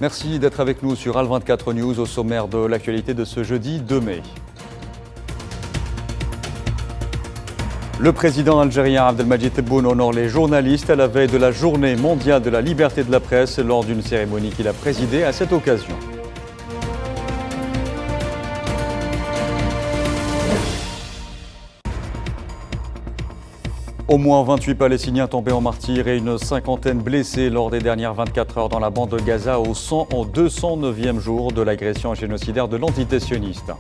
Merci d'être avec nous sur Al24 News au sommaire de l'actualité de ce jeudi 2 mai. Le président algérien Abdelmadjid Tebboune honore les journalistes à la veille de la journée mondiale de la liberté de la presse lors d'une cérémonie qu'il a présidée à cette occasion. Au moins 28 Palestiniens tombés en martyrs et une cinquantaine blessés lors des dernières 24 heures dans la bande de Gaza au 209e jour de l'agression génocidaire de l'entité sioniste.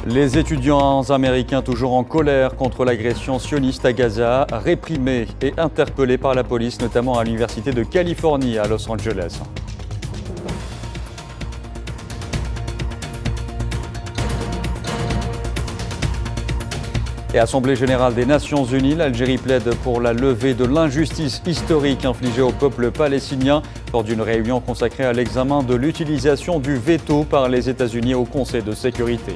Les étudiants américains toujours en colère contre l'agression sioniste à Gaza, réprimés et interpellés par la police, notamment à l'Université de Californie à Los Angeles. Et Assemblée générale des Nations Unies, l'Algérie plaide pour la levée de l'injustice historique infligée au peuple palestinien lors d'une réunion consacrée à l'examen de l'utilisation du veto par les États-Unis au Conseil de sécurité.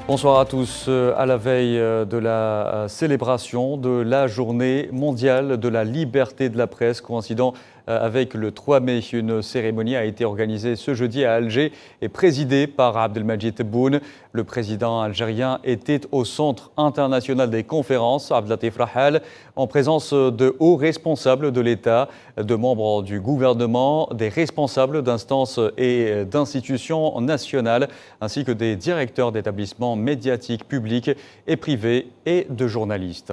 Bonsoir à tous. À la veille de la célébration de la journée mondiale de la liberté de la presse, coïncidant avec le 3 mai, une cérémonie a été organisée ce jeudi à Alger et présidée par Abdelmadjid Tebboune. Le président algérien était au Centre international des conférences, Abdelatif Rahal, en présence de hauts responsables de l'État, de membres du gouvernement, des responsables d'instances et d'institutions nationales, ainsi que des directeurs d'établissements médiatiques publics et privés et de journalistes.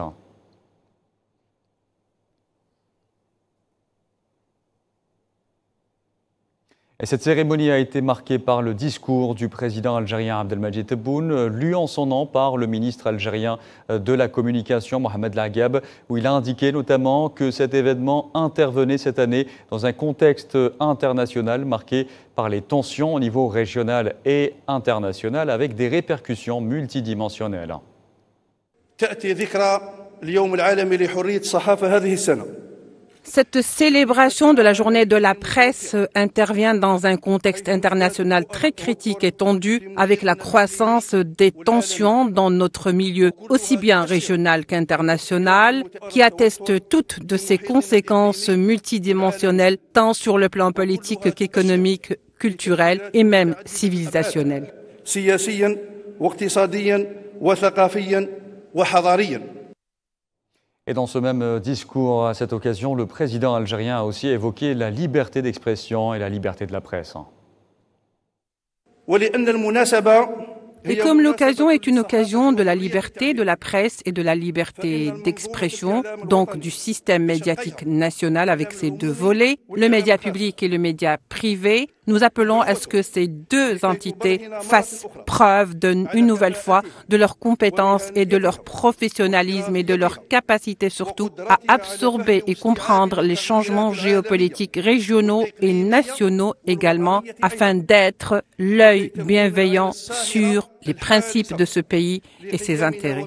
Et cette cérémonie a été marquée par le discours du président algérien Abdelmadjid Tebboune, lu en son nom par le ministre algérien de la Communication, Mohamed Lagab, où il a indiqué notamment que cet événement intervenait cette année dans un contexte international marqué par les tensions au niveau régional et international avec des répercussions multidimensionnelles. Cette célébration de la journée de la presse intervient dans un contexte international très critique et tendu avec la croissance des tensions dans notre milieu, aussi bien régional qu'international, qui atteste toutes de ses conséquences multidimensionnelles tant sur le plan politique qu'économique, culturel et même civilisationnel. Et dans ce même discours, à cette occasion, le président algérien a aussi évoqué la liberté d'expression et la liberté de la presse. Et comme l'occasion est une occasion de la liberté de la presse et de la liberté d'expression, donc du système médiatique national avec ses deux volets, le média public et le média privé, nous appelons à ce que ces deux entités fassent preuve une nouvelle fois de leur compétence et de leur professionnalisme et de leur capacité surtout à absorber et comprendre les changements géopolitiques régionaux et nationaux également, afin d'être l'œil bienveillant sur les principes de ce pays et ses intérêts.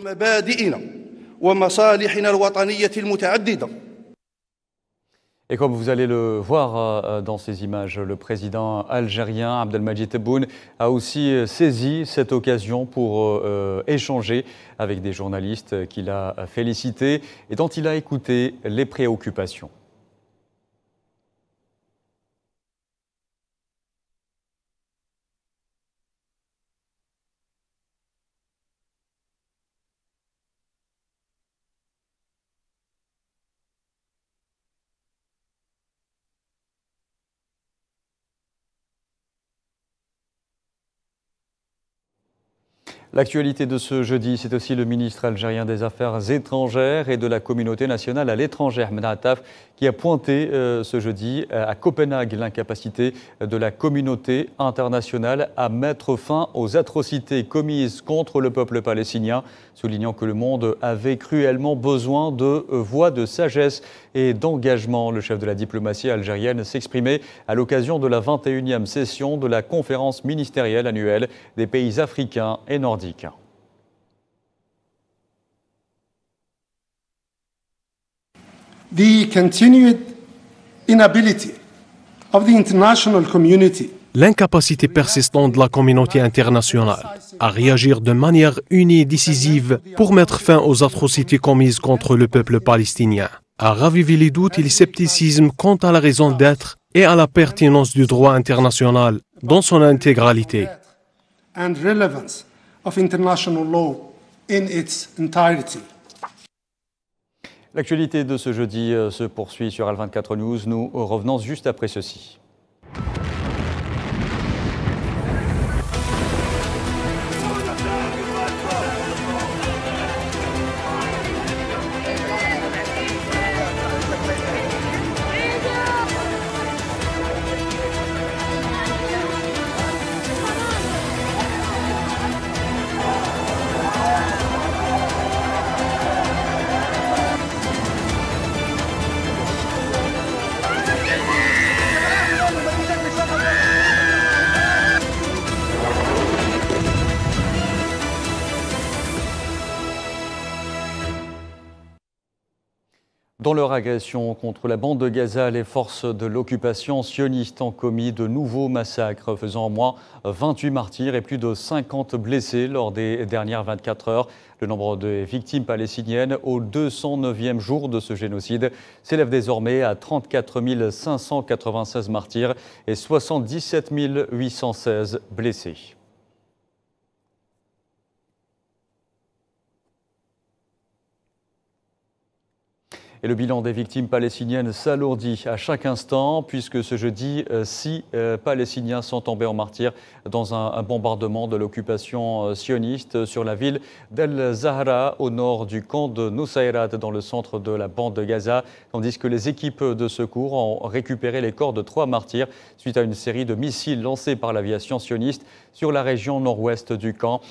Et comme vous allez le voir dans ces images, le président algérien Abdelmadjid Tebboune a aussi saisi cette occasion pour échanger avec des journalistes qu'il a félicités et dont il a écouté les préoccupations. L'actualité de ce jeudi, c'est aussi le ministre algérien des Affaires étrangères et de la communauté nationale à l'étranger, Ahmed Attaf, qui a pointé ce jeudi à Copenhague l'incapacité de la communauté internationale à mettre fin aux atrocités commises contre le peuple palestinien, soulignant que le monde avait cruellement besoin de voix de sagesse et d'engagement. Le chef de la diplomatie algérienne s'exprimait à l'occasion de la 21e session de la conférence ministérielle annuelle des pays africains et nordiques. The continued inability of the international community L'incapacité persistante de la communauté internationale à réagir de manière unie et décisive pour mettre fin aux atrocités commises contre le peuple palestinien a ravivé les doutes et le scepticisme quant à la raison d'être et à la pertinence du droit international dans son intégralité. L'actualité de ce jeudi se poursuit sur Al24 News. Nous revenons juste après ceci. Dans leur agression contre la bande de Gaza, les forces de l'occupation sioniste ont commis de nouveaux massacres, faisant au moins 28 martyrs et plus de 50 blessés lors des dernières 24 heures. Le nombre de victimes palestiniennes au 209e jour de ce génocide s'élève désormais à 34 596 martyrs et 77 816 blessés. Et le bilan des victimes palestiniennes s'alourdit à chaque instant, puisque ce jeudi, 6 Palestiniens sont tombés en martyrs dans un bombardement de l'occupation sioniste sur la ville d'El Zahra, au nord du camp de Nusayrat, dans le centre de la bande de Gaza, tandis que les équipes de secours ont récupéré les corps de 3 martyrs suite à une série de missiles lancés par l'aviation sioniste sur la région nord-ouest du camp.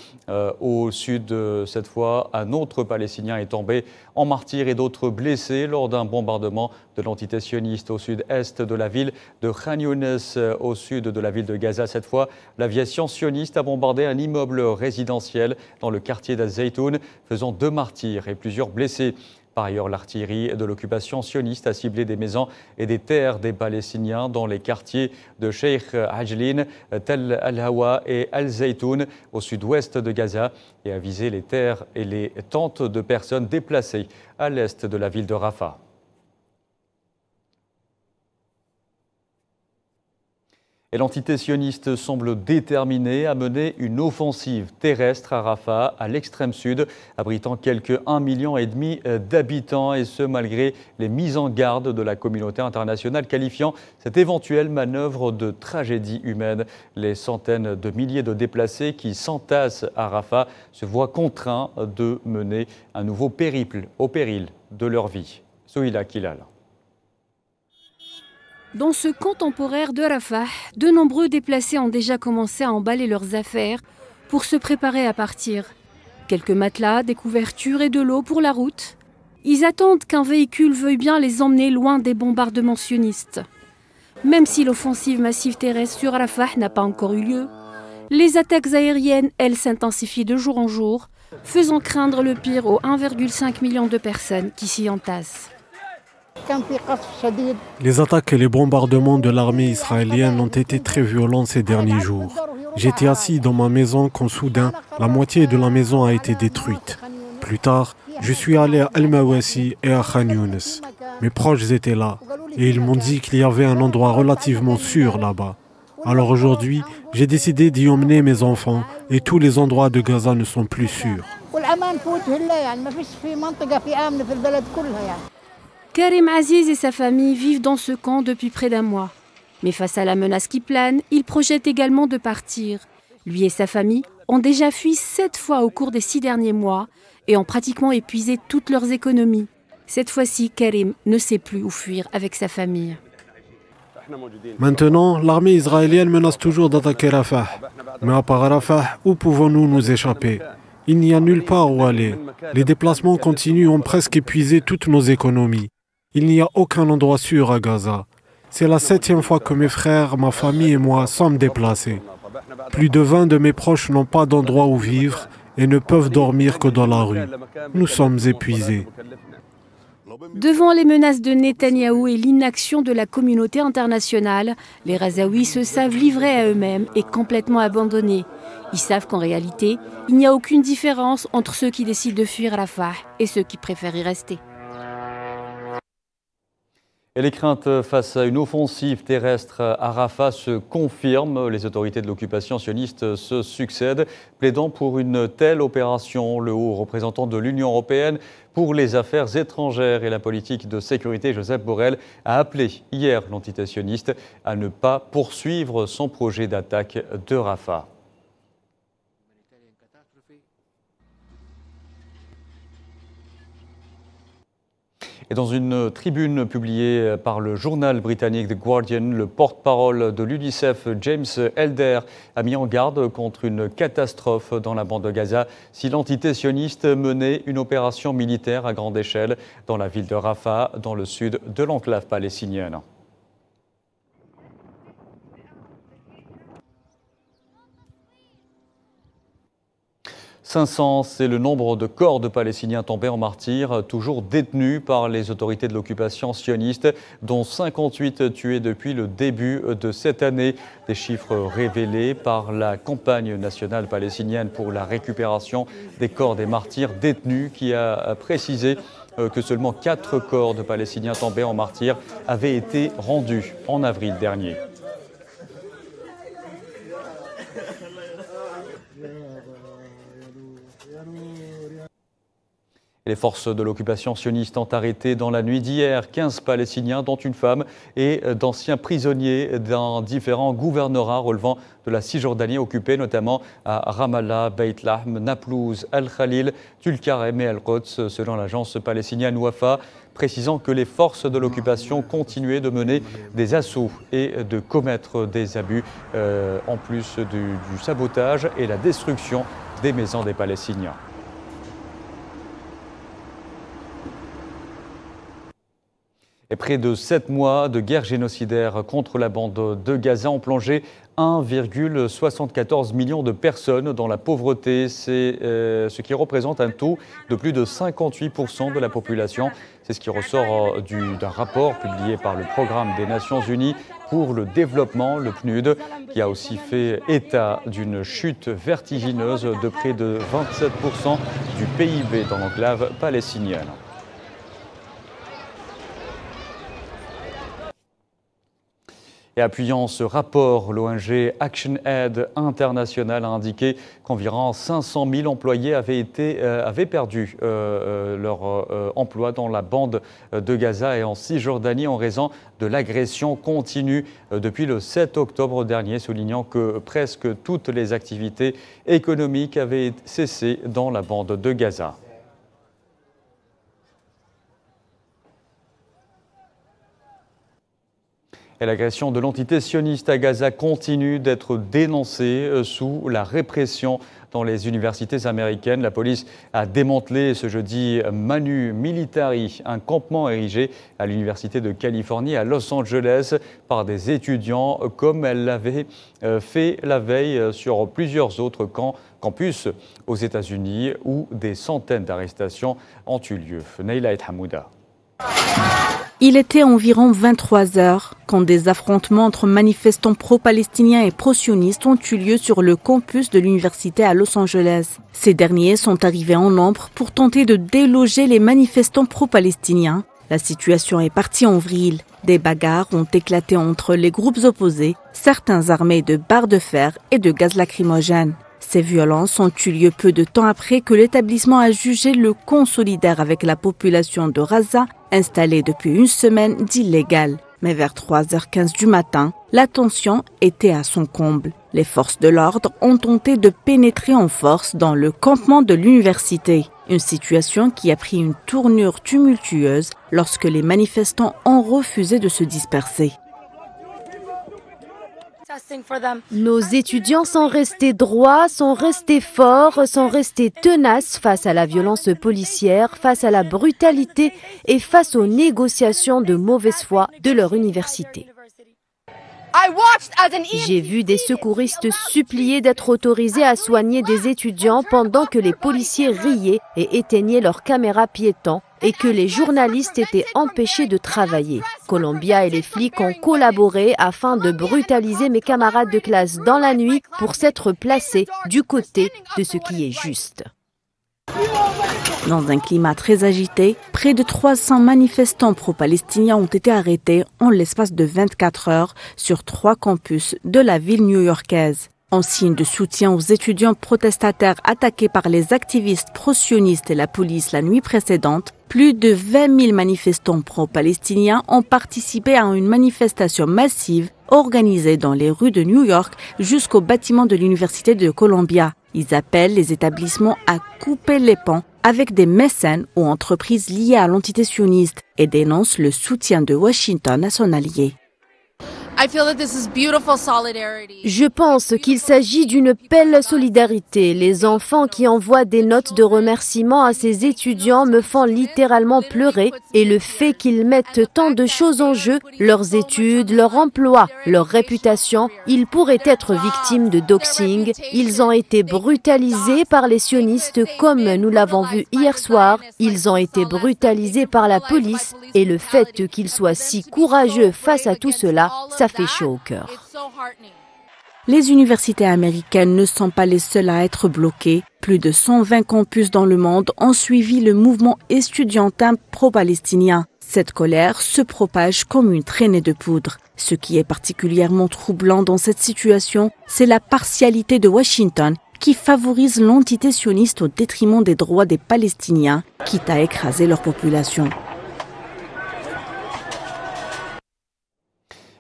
Au sud, cette fois, un autre Palestinien est tombé en martyr et d'autres blessés lors d'un bombardement de l'entité sioniste au sud-est de la ville de Khan Younes, au sud de la ville de Gaza. Cette fois, l'aviation sioniste a bombardé un immeuble résidentiel dans le quartier d'Al-Zaytoun, faisant 2 martyrs et plusieurs blessés. Par ailleurs, l'artillerie de l'occupation sioniste a ciblé des maisons et des terres des Palestiniens dans les quartiers de Sheikh Ajlin, Tel Al-Hawa et Al-Zaytoun au sud-ouest de Gaza et a visé les terres et les tentes de personnes déplacées à l'est de la ville de Rafah. Et l'entité sioniste semble déterminée à mener une offensive terrestre à Rafah, à l'extrême sud, abritant quelques 1,5 million d'habitants, et ce malgré les mises en garde de la communauté internationale qualifiant cette éventuelle manœuvre de tragédie humaine. Les centaines de milliers de déplacés qui s'entassent à Rafah se voient contraints de mener un nouveau périple au péril de leur vie. Souila Kilal. Dans ce camp temporaire de Rafah, de nombreux déplacés ont déjà commencé à emballer leurs affaires pour se préparer à partir. Quelques matelas, des couvertures et de l'eau pour la route. Ils attendent qu'un véhicule veuille bien les emmener loin des bombardements sionistes. Même si l'offensive massive terrestre sur Rafah n'a pas encore eu lieu, les attaques aériennes, elles, s'intensifient de jour en jour, faisant craindre le pire aux 1,5 million de personnes qui s'y entassent. Les attaques et les bombardements de l'armée israélienne ont été très violents ces derniers jours. J'étais assis dans ma maison quand soudain, la moitié de la maison a été détruite. Plus tard, je suis allé à Al-Mawasi et à Khan Younes. Mes proches étaient là et ils m'ont dit qu'il y avait un endroit relativement sûr là-bas. Alors aujourd'hui, j'ai décidé d'y emmener mes enfants et tous les endroits de Gaza ne sont plus sûrs. Karim Aziz et sa famille vivent dans ce camp depuis près d'1 mois. Mais face à la menace qui plane, il projette également de partir. Lui et sa famille ont déjà fui 7 fois au cours des 6 derniers mois et ont pratiquement épuisé toutes leurs économies. Cette fois-ci, Karim ne sait plus où fuir avec sa famille. Maintenant, l'armée israélienne menace toujours d'attaquer Rafah. Mais à part Rafah, où pouvons-nous nous échapper? Il n'y a nulle part où aller. Les déplacements continus ont presque épuisé toutes nos économies. Il n'y a aucun endroit sûr à Gaza. C'est la 7e fois que mes frères, ma famille et moi sommes déplacés. Plus de 20 de mes proches n'ont pas d'endroit où vivre et ne peuvent dormir que dans la rue. Nous sommes épuisés. Devant les menaces de Netanyahou et l'inaction de la communauté internationale, les Razaouis se savent livrés à eux-mêmes et complètement abandonnés. Ils savent qu'en réalité, il n'y a aucune différence entre ceux qui décident de fuir Rafah et ceux qui préfèrent y rester. Et les craintes face à une offensive terrestre à Rafah se confirment. Les autorités de l'occupation sioniste se succèdent, plaidant pour une telle opération. Le haut représentant de l'Union européenne pour les affaires étrangères et la politique de sécurité, Joseph Borrell, a appelé hier l'entité sioniste à ne pas poursuivre son projet d'attaque de Rafah. Et dans une tribune publiée par le journal britannique The Guardian, le porte-parole de l'UNICEF, James Elder, a mis en garde contre une catastrophe dans la bande de Gaza si l'entité sioniste menait une opération militaire à grande échelle dans la ville de Rafah, dans le sud de l'enclave palestinienne. 500, c'est le nombre de corps de Palestiniens tombés en martyrs, toujours détenus par les autorités de l'occupation sioniste, dont 58 tués depuis le début de cette année. Des chiffres révélés par la campagne nationale palestinienne pour la récupération des corps des martyrs détenus, qui a précisé que seulement 4 corps de Palestiniens tombés en martyrs avaient été rendus en avril dernier. Les forces de l'occupation sioniste ont arrêté dans la nuit d'hier 15 Palestiniens, dont une femme, et d'anciens prisonniers dans différents gouvernorats relevant de la Cisjordanie occupée, notamment à Ramallah, Beit Lahm, Naplouse, Al-Khalil, Tulkarem et Al-Quds, selon l'agence palestinienne Wafa, précisant que les forces de l'occupation continuaient de mener des assauts et de commettre des abus, en plus du sabotage et la destruction des maisons des Palestiniens. Et près de 7 mois de guerre génocidaire contre la bande de Gaza ont plongé 1,74 million de personnes dans la pauvreté. C'est ce qui représente un taux de plus de 58% de la population. C'est ce qui ressort d'un rapport publié par le Programme des Nations Unies pour le développement, le PNUD, qui a aussi fait état d'une chute vertigineuse de près de 27% du PIB dans l'enclave palestinienne. Et appuyant ce rapport, l'ONG ActionAid International a indiqué qu'environ 500 000 employés avaient perdu leur emploi dans la bande de Gaza et en Cisjordanie en raison de l'agression continue depuis le 7 octobre dernier, soulignant que presque toutes les activités économiques avaient cessé dans la bande de Gaza. Et l'agression de l'entité sioniste à Gaza continue d'être dénoncée sous la répression dans les universités américaines. La police a démantelé ce jeudi Manu Militari, un campement érigé à l'Université de Californie à Los Angeles par des étudiants, comme elle l'avait fait la veille sur plusieurs autres campus aux États-Unis où des centaines d'arrestations ont eu lieu. Neila et Hamouda. Il était environ 23 heures quand des affrontements entre manifestants pro-palestiniens et pro-sionistes ont eu lieu sur le campus de l'université à Los Angeles. Ces derniers sont arrivés en nombre pour tenter de déloger les manifestants pro-palestiniens. La situation est partie en vrille. Des bagarres ont éclaté entre les groupes opposés, certains armés de barres de fer et de gaz lacrymogène. Ces violences ont eu lieu peu de temps après que l'établissement a jugé le camp solidaire avec la population de Gaza, installé depuis une semaine, d'illégal. Mais vers 3h15 du matin, la tension était à son comble. Les forces de l'ordre ont tenté de pénétrer en force dans le campement de l'université. Une situation qui a pris une tournure tumultueuse lorsque les manifestants ont refusé de se disperser. Nos étudiants sont restés droits, sont restés forts, sont restés tenaces face à la violence policière, face à la brutalité et face aux négociations de mauvaise foi de leur université. J'ai vu des secouristes supplier d'être autorisés à soigner des étudiants pendant que les policiers riaient et éteignaient leurs caméras piétons et que les journalistes étaient empêchés de travailler. Columbia et les flics ont collaboré afin de brutaliser mes camarades de classe dans la nuit pour s'être placés du côté de ce qui est juste. Dans un climat très agité, près de 300 manifestants pro-palestiniens ont été arrêtés en l'espace de 24 heures sur 3 campus de la ville new-yorkaise. En signe de soutien aux étudiants protestataires attaqués par les activistes pro-sionistes et la police la nuit précédente, plus de 20 000 manifestants pro-palestiniens ont participé à une manifestation massive organisée dans les rues de New York jusqu'au bâtiment de l'Université de Columbia. Ils appellent les établissements à couper les ponts avec des mécènes ou entreprises liées à l'entité sioniste et dénoncent le soutien de Washington à son allié. Je pense qu'il s'agit d'une belle solidarité. Les enfants qui envoient des notes de remerciement à ces étudiants me font littéralement pleurer. Et le fait qu'ils mettent tant de choses en jeu, leurs études, leur emploi, leur réputation, ils pourraient être victimes de doxing. Ils ont été brutalisés par les sionistes comme nous l'avons vu hier soir. Ils ont été brutalisés par la police. Et le fait qu'ils soient si courageux face à tout cela, ça fait chaud au cœur. Les universités américaines ne sont pas les seules à être bloquées. Plus de 120 campus dans le monde ont suivi le mouvement estudiantin pro-palestinien. Cette colère se propage comme une traînée de poudre. Ce qui est particulièrement troublant dans cette situation, c'est la partialité de Washington qui favorise l'entité sioniste au détriment des droits des Palestiniens, quitte à écraser leur population.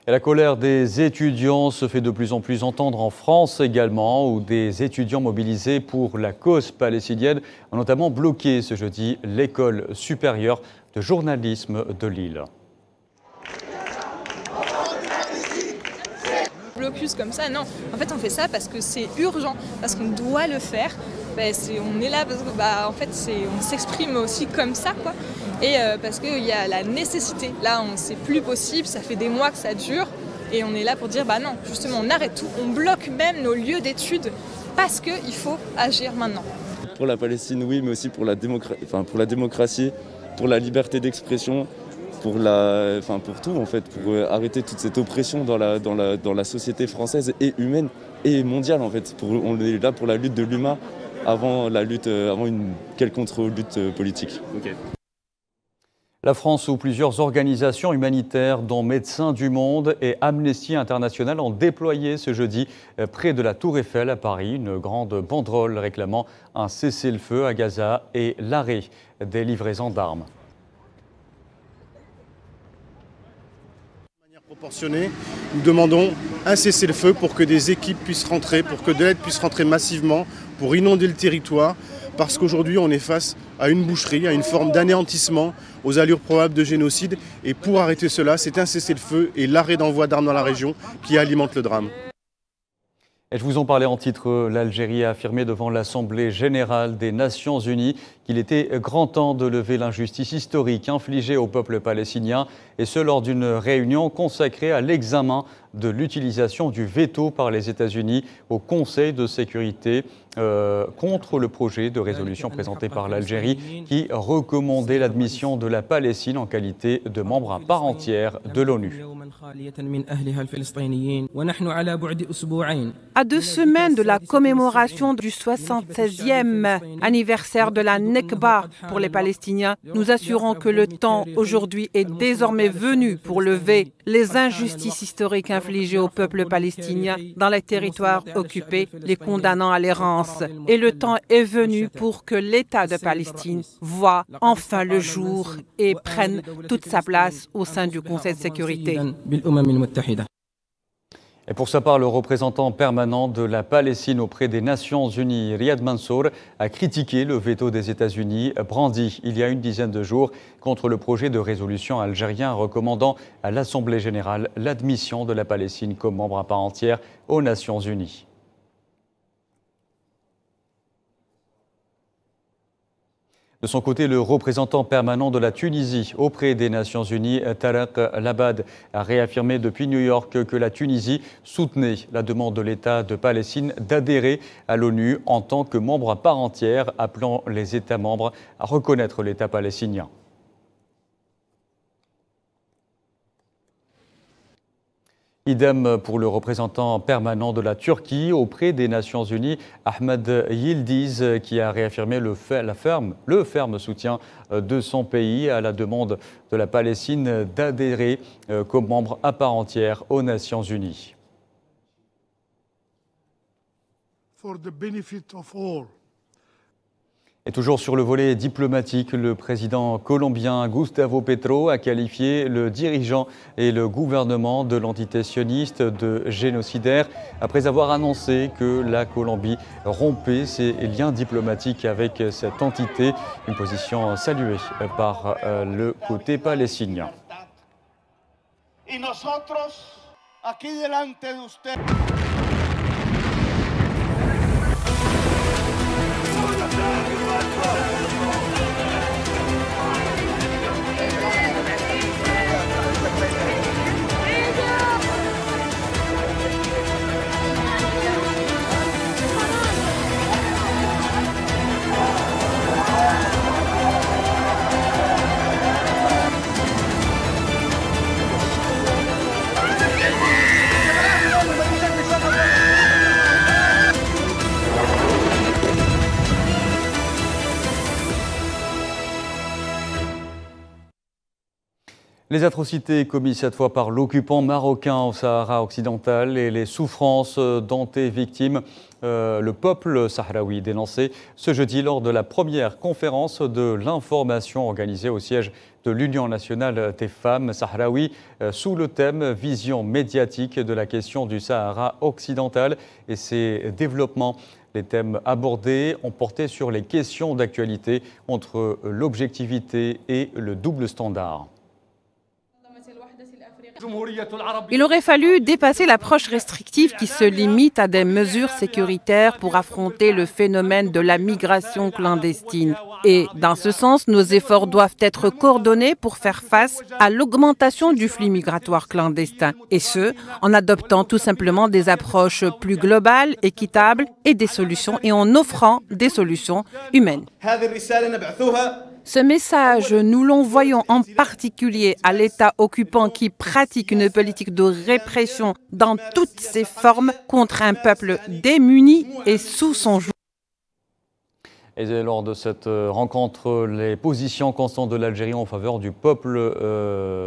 Et la colère des étudiants se fait de plus en plus entendre en France également, où des étudiants mobilisés pour la cause palestinienne ont notamment bloqué ce jeudi l'école supérieure de journalisme de Lille. Blocus comme ça, non. En fait, on fait ça parce que c'est urgent, parce qu'on doit le faire. On est là parce que en fait, on s'exprime aussi comme ça, quoi. Et parce qu'il y a la nécessité. Là, c'est plus possible, ça fait des mois que ça dure. Et on est là pour dire, non, justement, on arrête tout. On bloque même nos lieux d'études parce qu'il faut agir maintenant. Pour la Palestine, oui, mais aussi pour la démocratie, pour la liberté d'expression, pour tout, en fait, pour arrêter toute cette oppression dans la société française et humaine et mondiale, en fait. On est là pour la lutte de l'humain avant une quelconque lutte politique. Okay. La France, où plusieurs organisations humanitaires, dont Médecins du Monde et Amnesty International, ont déployé ce jeudi près de la Tour Eiffel à Paris une grande banderole réclamant un cessez-le-feu à Gaza et l'arrêt des livraisons d'armes. De manière proportionnée, nous demandons un cessez-le-feu pour que des équipes puissent rentrer, pour que de l'aide puisse rentrer massivement, pour inonder le territoire. Parce qu'aujourd'hui, on est face à une boucherie, à une forme d'anéantissement, aux allures probables de génocide. Et pour arrêter cela, c'est un cessez-le-feu et l'arrêt d'envoi d'armes dans la région qui alimente le drame. Et je vous en parlais en titre, l'Algérie a affirmé devant l'Assemblée générale des Nations unies qu'il était grand temps de lever l'injustice historique infligée au peuple palestinien, et ce lors d'une réunion consacrée à l'examen de l'utilisation du veto par les États-Unis au Conseil de sécurité contre le projet de résolution présenté par l'Algérie qui recommandait l'admission de la Palestine en qualité de membre à part entière de l'ONU. À 2 semaines de la commémoration du 76e anniversaire de la Nekba pour les Palestiniens, nous assurons que le temps aujourd'hui est désormais venu pour lever les injustices historiques infligées au peuple palestinien dans les territoires occupés, les condamnant à l'errance. Et le temps est venu pour que l'État de Palestine voie enfin le jour et prenne toute sa place au sein du Conseil de sécurité. Et pour sa part, le représentant permanent de la Palestine auprès des Nations Unies, Riyad Mansour, a critiqué le veto des États-Unis brandi il y a une dizaine de jours contre le projet de résolution algérien recommandant à l'Assemblée générale l'admission de la Palestine comme membre à part entière aux Nations Unies. De son côté, le représentant permanent de la Tunisie auprès des Nations Unies, Tarek Labad, a réaffirmé depuis New York que la Tunisie soutenait la demande de l'État de Palestine d'adhérer à l'ONU en tant que membre à part entière, appelant les États membres à reconnaître l'État palestinien. Idem pour le représentant permanent de la Turquie auprès des Nations Unies, Ahmed Yildiz, qui a réaffirmé le ferme soutien de son pays à la demande de la Palestine d'adhérer comme membre à part entière aux Nations Unies. Et toujours sur le volet diplomatique, le président colombien Gustavo Petro a qualifié le dirigeant et le gouvernement de l'entité sioniste de génocidaire après avoir annoncé que la Colombie rompait ses liens diplomatiques avec cette entité, une position saluée par le côté palestinien. Les atrocités commises cette fois par l'occupant marocain au Sahara occidental et les souffrances dont est victime le peuple sahraoui dénoncé ce jeudi lors de la première conférence de l'information organisée au siège de l'Union nationale des femmes sahraouies sous le thème « Vision médiatique de la question du Sahara occidental et ses développements ». Les thèmes abordés ont porté sur les questions d'actualité entre l'objectivité et le double standard. Il aurait fallu dépasser l'approche restrictive qui se limite à des mesures sécuritaires pour affronter le phénomène de la migration clandestine. Et dans ce sens, nos efforts doivent être coordonnés pour faire face à l'augmentation du flux migratoire clandestin. Et ce, en adoptant tout simplement des approches plus globales, équitables et en offrant des solutions humaines. Ce message, nous l'envoyons en particulier à l'État occupant qui pratique une politique de répression dans toutes ses formes contre un peuple démuni et sous son joug. Et lors de cette rencontre, les positions constantes de l'Algérie en faveur du peuple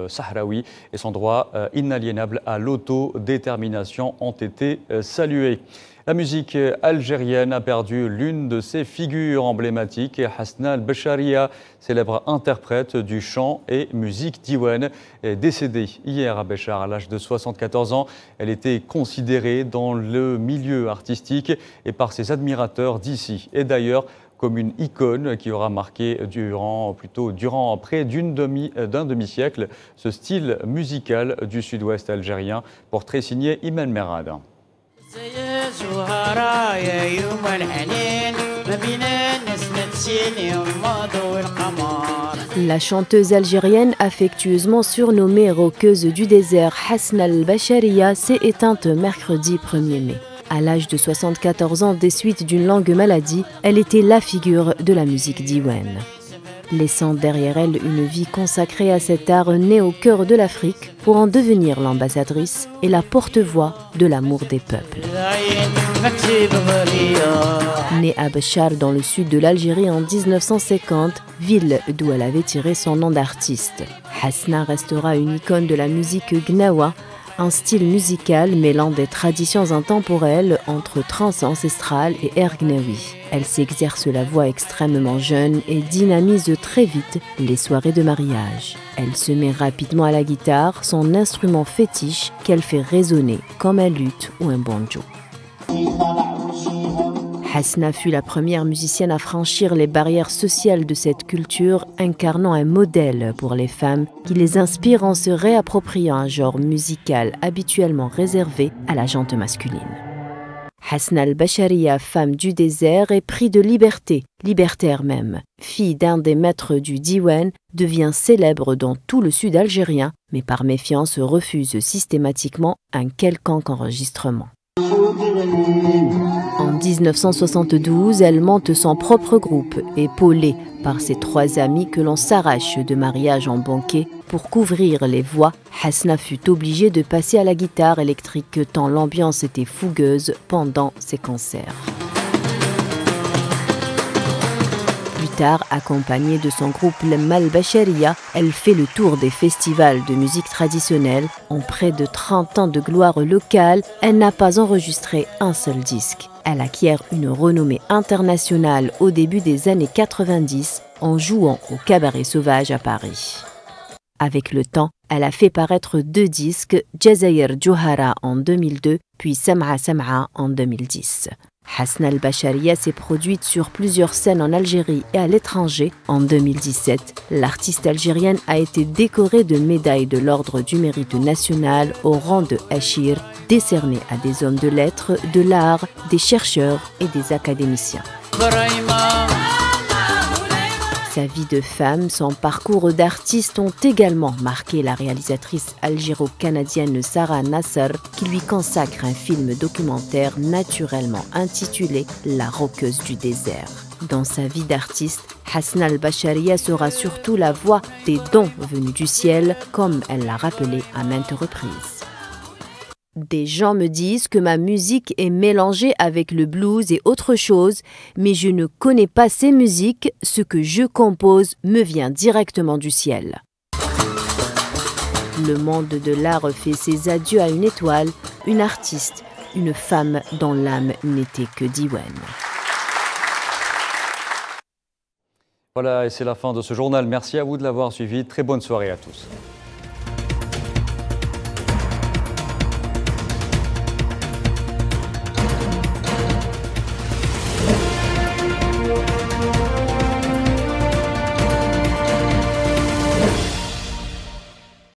sahraoui et son droit inaliénable à l'autodétermination ont été saluées. La musique algérienne a perdu l'une de ses figures emblématiques. Hasna al-Basharia, célèbre interprète du chant et musique diwan, est décédée hier à Béchar à l'âge de 74 ans. Elle était considérée dans le milieu artistique et par ses admirateurs d'ici et d'ailleurs comme une icône qui aura marqué durant près d'un demi-siècle ce style musical du sud-ouest algérien. Portrait signé Imen Merad. La chanteuse algérienne affectueusement surnommée roqueuse du désert Hasna al-Basharia s'est éteinte mercredi 1er mai. À l'âge de 74 ans des suites d'une longue maladie, elle était la figure de la musique diwan. Laissant derrière elle une vie consacrée à cet art né au cœur de l'Afrique pour en devenir l'ambassadrice et la porte-voix de l'amour des peuples. Née à Béchar dans le sud de l'Algérie en 1950, ville d'où elle avait tiré son nom d'artiste, Hasna restera une icône de la musique gnawa, un style musical mêlant des traditions intemporelles entre trance ancestrale et air gnawi. Elle s'exerce la voix extrêmement jeune et dynamise très vite les soirées de mariage. Elle se met rapidement à la guitare, son instrument fétiche qu'elle fait résonner comme un luth ou un banjo. Hasna fut la première musicienne à franchir les barrières sociales de cette culture, incarnant un modèle pour les femmes qui les inspire en se réappropriant un genre musical habituellement réservé à la gente masculine. Hasna al-Basharia, femme du désert, est pris de liberté, libertaire même. Fille d'un des maîtres du diwan, devient célèbre dans tout le sud algérien, mais par méfiance refuse systématiquement un quelconque enregistrement. En 1972, elle monte son propre groupe, épaulée par ses 3 amis que l'on s'arrache de mariage en banquet. Pour couvrir les voix, Hasna fut obligée de passer à la guitare électrique tant l'ambiance était fougueuse pendant ses concerts. Plus tard, accompagnée de son groupe Lemma al-Bashariya, elle fait le tour des festivals de musique traditionnelle. En près de 30 ans de gloire locale, elle n'a pas enregistré un seul disque. Elle acquiert une renommée internationale au début des années 90 en jouant au Cabaret Sauvage à Paris. Avec le temps, elle a fait paraître 2 disques, Jazair Johara en 2002, puis Sam'a Sam'a en 2010. Hasna al-Bashariya s'est produite sur plusieurs scènes en Algérie et à l'étranger. En 2017, l'artiste algérienne a été décorée de médailles de l'Ordre du Mérite national au rang de Achir, décernée à des hommes de lettres, de l'art, des chercheurs et des académiciens. Sa vie de femme, son parcours d'artiste ont également marqué la réalisatrice algéro-canadienne Sarah Nasser, qui lui consacre un film documentaire naturellement intitulé « La roqueuse du désert ». Dans sa vie d'artiste, Hasna al-Bashariya sera surtout la voix des dons venus du ciel, comme elle l'a rappelé à maintes reprises. Des gens me disent que ma musique est mélangée avec le blues et autre chose, mais je ne connais pas ces musiques, ce que je compose me vient directement du ciel. Le monde de l'art fait ses adieux à une étoile, une artiste, une femme dont l'âme n'était que Diwan. Voilà, et c'est la fin de ce journal. Merci à vous de l'avoir suivi. Très bonne soirée à tous.